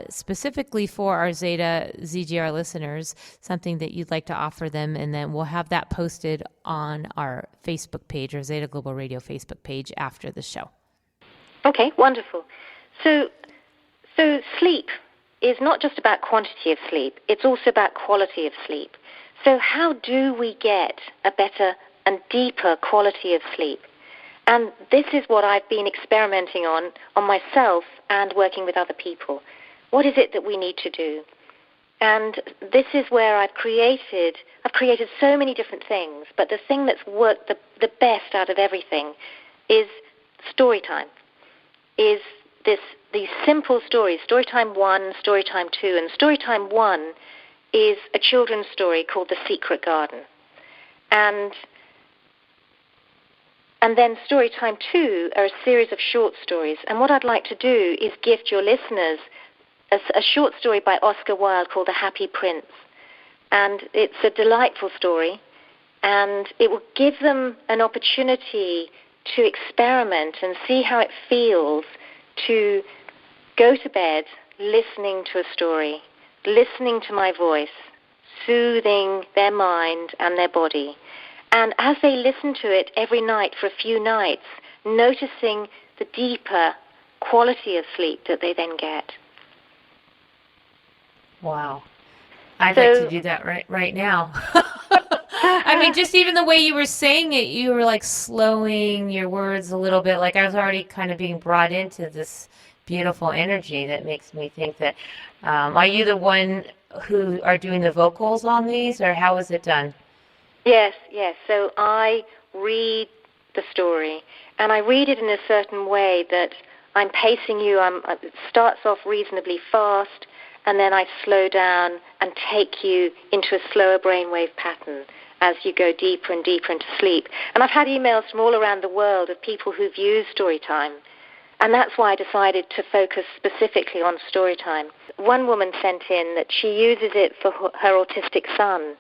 specifically for our Zeta ZGR listeners, something that you'd like to offer them, and then we'll have that posted on our Facebook page, or Zeta Global Radio Facebook page, after the show. Okay, wonderful. So sleep is not just about quantity of sleep, it's also about quality of sleep. So how do we get a better and deeper quality of sleep? And this is what I've been experimenting on myself and working with other people. What is it that we need to do? And this is where I've created so many different things, but the thing that's worked the best out of everything is story time. Is these simple stories, story time 1, story time 2, and story time 1 is a children's story called The Secret Garden. And then story time 2 are a series of short stories. And what I'd like to do is gift your listeners a short story by Oscar Wilde called The Happy Prince. And it's a delightful story, and it will give them an opportunity to experiment and see how it feels to go to bed listening to a story, listening to my voice, soothing their mind and their body. And as they listen to it every night for a few nights, noticing the deeper quality of sleep that they then get. Wow. I'd like to do that right now. I mean, just even the way you were saying it, you were like slowing your words a little bit. Like I was already kind of being brought into this beautiful energy that makes me think that, are you the one who are doing the vocals on these, or how is it done? Yes. So I read the story, and I read it in a certain way that I'm pacing you. It starts off reasonably fast, and then I slow down and take you into a slower brainwave pattern as you go deeper and deeper into sleep. And I've had emails from all around the world of people who've used Storytime, and that's why I decided to focus specifically on Storytime. One woman sent in that she uses it for her autistic son,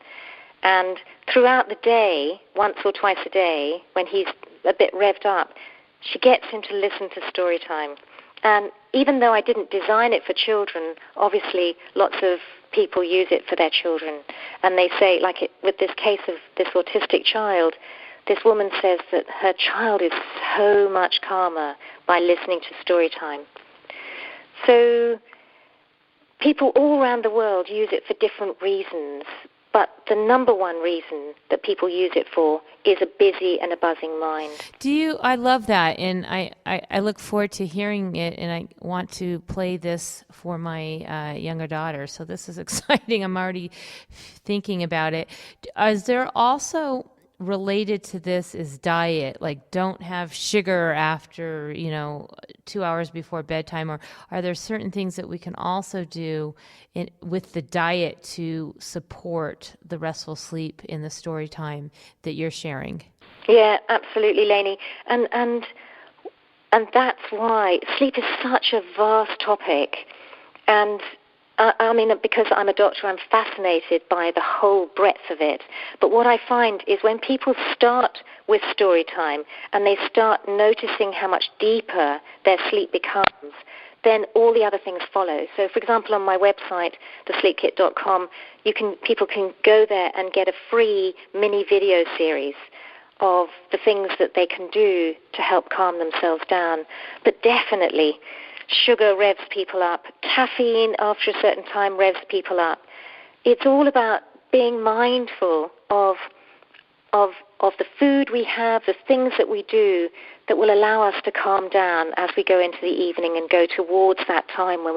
and throughout the day, once or twice a day, when he's a bit revved up, she gets him to listen to Storytime. And even though I didn't design it for children, obviously lots of people use it for their children. And they say, with this case of this autistic child, this woman says that her child is so much calmer by listening to Storytime. So people all around the world use it for different reasons. But the number one reason that people use it for is a busy and a buzzing mind. I love that, and I look forward to hearing it, and I want to play this for my younger daughter. So this is exciting. I'm already thinking about it. Is there also related to this is diet, like don't have sugar after 2 hours before bedtime, or are there certain things that we can also do with the diet to support the restful sleep in the story time that you're sharing? Yeah, absolutely, Lainey, and that's why sleep is such a vast topic. And I mean, because I'm a doctor, I'm fascinated by the whole breadth of it. But what I find is when people start with story time and they start noticing how much deeper their sleep becomes, then all the other things follow. So, for example, on my website, thesleepkit.com, people can go there and get a free mini video series of the things that they can do to help calm themselves down. But definitely, sugar revs people up. Caffeine, after a certain time, revs people up. It's all about being mindful of the food we have, the things that we do that will allow us to calm down as we go into the evening and go towards that time when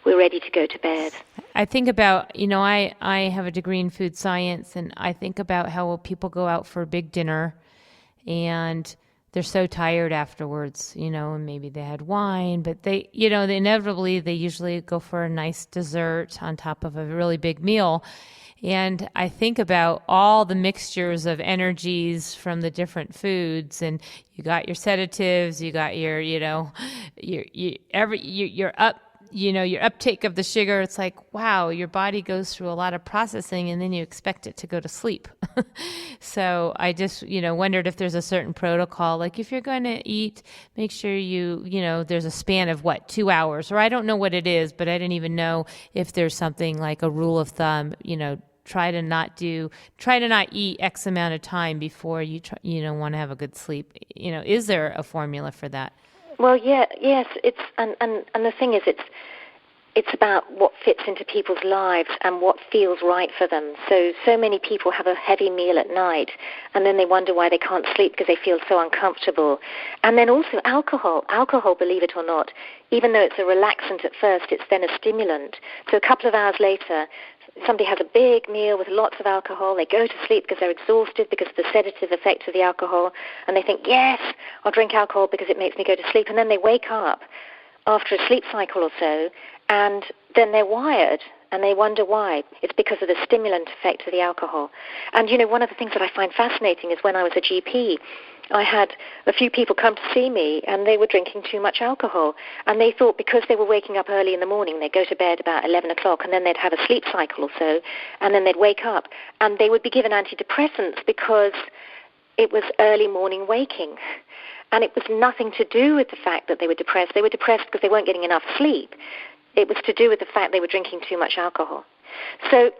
we're ready to go to bed. I think about, I have a degree in food science, and I think about how people go out for a big dinner and they're so tired afterwards, and maybe they had wine, but they inevitably, they usually go for a nice dessert on top of a really big meal. And I think about all the mixtures of energies from the different foods, and you got your sedatives, you got your your uptake of the sugar. It's like, wow, your body goes through a lot of processing, and then you expect it to go to sleep. So I just, wondered if there's a certain protocol, like if you're going to eat, make sure there's a span of 2 hours, or I don't know what it is, but I didn't even know if there's something like a rule of thumb, try to not eat X amount of time before you want to have a good sleep. Is there a formula for that? Well, yes, it's and the thing is, it's about what fits into people's lives and what feels right for them. So many people have a heavy meal at night, and then they wonder why they can't sleep because they feel so uncomfortable. And then also alcohol, believe it or not, even though it's a relaxant at first, it's then a stimulant. So a couple of hours later, somebody has a big meal with lots of alcohol. They go to sleep because they're exhausted because of the sedative effect of the alcohol, and they think, yes, I'll drink alcohol because it makes me go to sleep. And then they wake up after a sleep cycle or so, and then they're wired, and they wonder why. It's because of the stimulant effect of the alcohol. And, one of the things that I find fascinating is when I was a GP, I had a few people come to see me, and they were drinking too much alcohol. And they thought because they were waking up early in the morning, they'd go to bed about 11 o'clock, and then they'd have a sleep cycle or so, and then they'd wake up, and they would be given antidepressants because it was early morning waking. And it was nothing to do with the fact that they were depressed. They were depressed because they weren't getting enough sleep. It was to do with the fact they were drinking too much alcohol. So,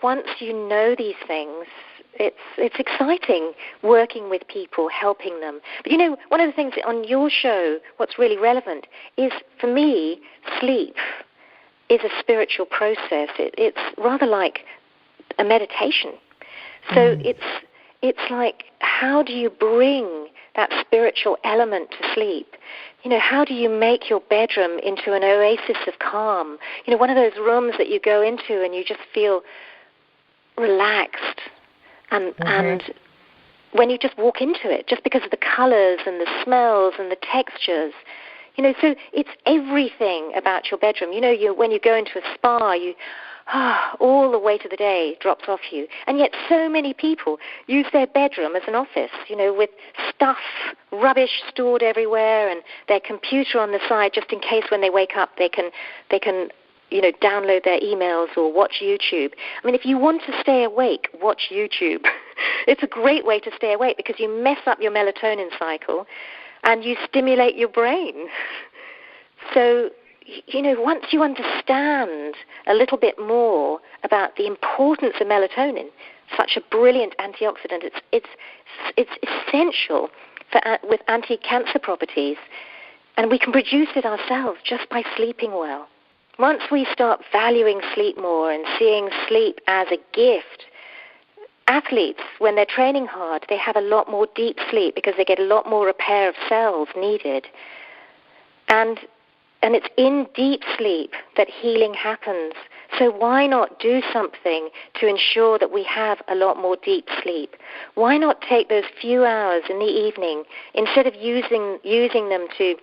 once you know these things, it's exciting working with people, helping them. But, one of the things on your show, what's really relevant is, for me, sleep is a spiritual process. It's rather like a meditation. So it's like, how do you bring that spiritual element to sleep? How do you make your bedroom into an oasis of calm? One of those rooms that you go into and you just feel relaxed. And when you just walk into it, just because of the colors and the smells and the textures, so it's everything about your bedroom. When you go into a spa, all the weight of the day drops off you. And yet so many people use their bedroom as an office, with stuff, rubbish stored everywhere, and their computer on the side just in case when they wake up they can download their emails or watch YouTube. I mean, if you want to stay awake, watch YouTube. It's a great way to stay awake because you mess up your melatonin cycle and you stimulate your brain. So, once you understand a little bit more about the importance of melatonin, such a brilliant antioxidant, it's essential with anti-cancer properties, and we can produce it ourselves just by sleeping well. once we start valuing sleep more and seeing sleep as a gift, athletes, when they're training hard, they have a lot more deep sleep because they get a lot more repair of cells needed. And it's in deep sleep that healing happens. So why not do something to ensure that we have a lot more deep sleep? Why not take those few hours in the evening, instead of using them to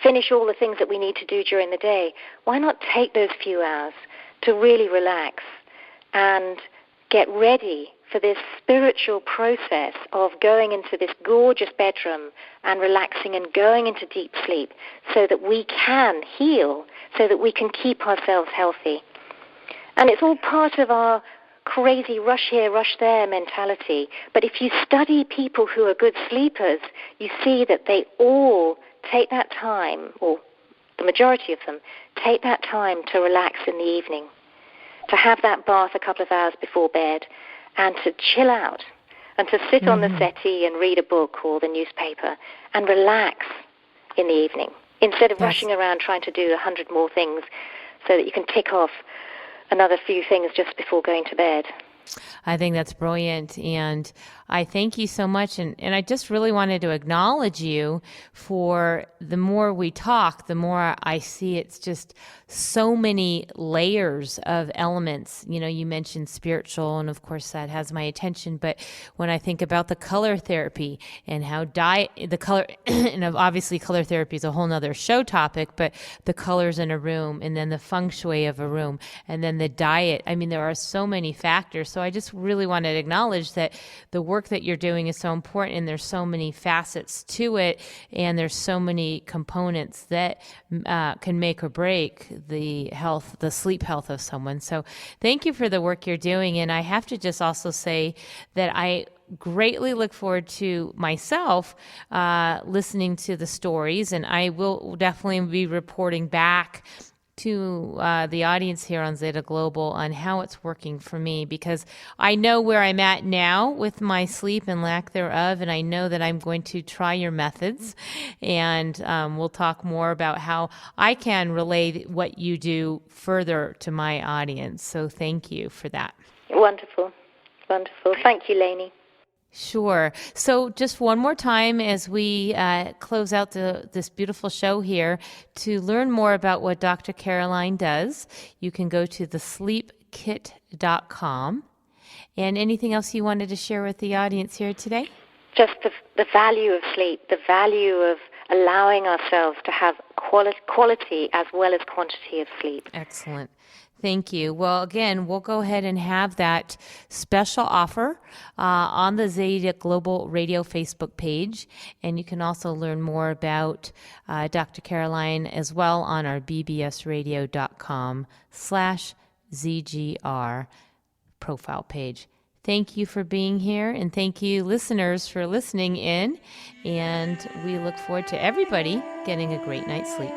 finish all the things that we need to do during the day, why not take those few hours to really relax and get ready for this spiritual process of going into this gorgeous bedroom and relaxing and going into deep sleep so that we can heal, so that we can keep ourselves healthy. And it's all part of our crazy rush here, rush there mentality. But if you study people who are good sleepers, you see that they all take that time, or the majority of them, take that time to relax in the evening, to have that bath a couple of hours before bed, and to chill out, and to sit on the settee and read a book or the newspaper and relax in the evening, instead of rushing around trying to do 100 more things so that you can tick off another few things just before going to bed. I think that's brilliant, and I thank you so much. And I just really wanted to acknowledge you for the more we talk, the more I see it's just so many layers of elements. You know, you mentioned spiritual, and of course that has my attention. But when I think about the color therapy and how the color, and obviously color therapy is a whole nother show topic, but the colors in a room, and then the feng shui of a room, and then the diet. I mean, there are so many factors. So I just really wanted to acknowledge that the work that you're doing is so important, and there's so many facets to it, and there's so many components that can make or break the sleep health of someone. So thank you for the work you're doing. And I have to just also say that I greatly look forward to myself listening to the stories, and I will definitely be reporting back to the audience here on Zeta Global on how it's working for me, because I know where I'm at now with my sleep and lack thereof, and I know that I'm going to try your methods, and we'll talk more about how I can relay what you do further to my audience. So thank you for that. Wonderful. Wonderful. Thank you, Lainey. Sure. So just one more time as we close out this beautiful show here, to learn more about what Dr. Caroline does, you can go to thesleepkit.com. And anything else you wanted to share with the audience here today? Just the value of sleep, the value of allowing ourselves to have quality as well as quantity of sleep. Excellent. Thank you. Well, again, we'll go ahead and have that special offer on the Zeta Global Radio Facebook page. And you can also learn more about Dr. Caroline as well on our bbsradio.com/ZGR profile page. Thank you for being here, and thank you, listeners, for listening in. And we look forward to everybody getting a great night's sleep.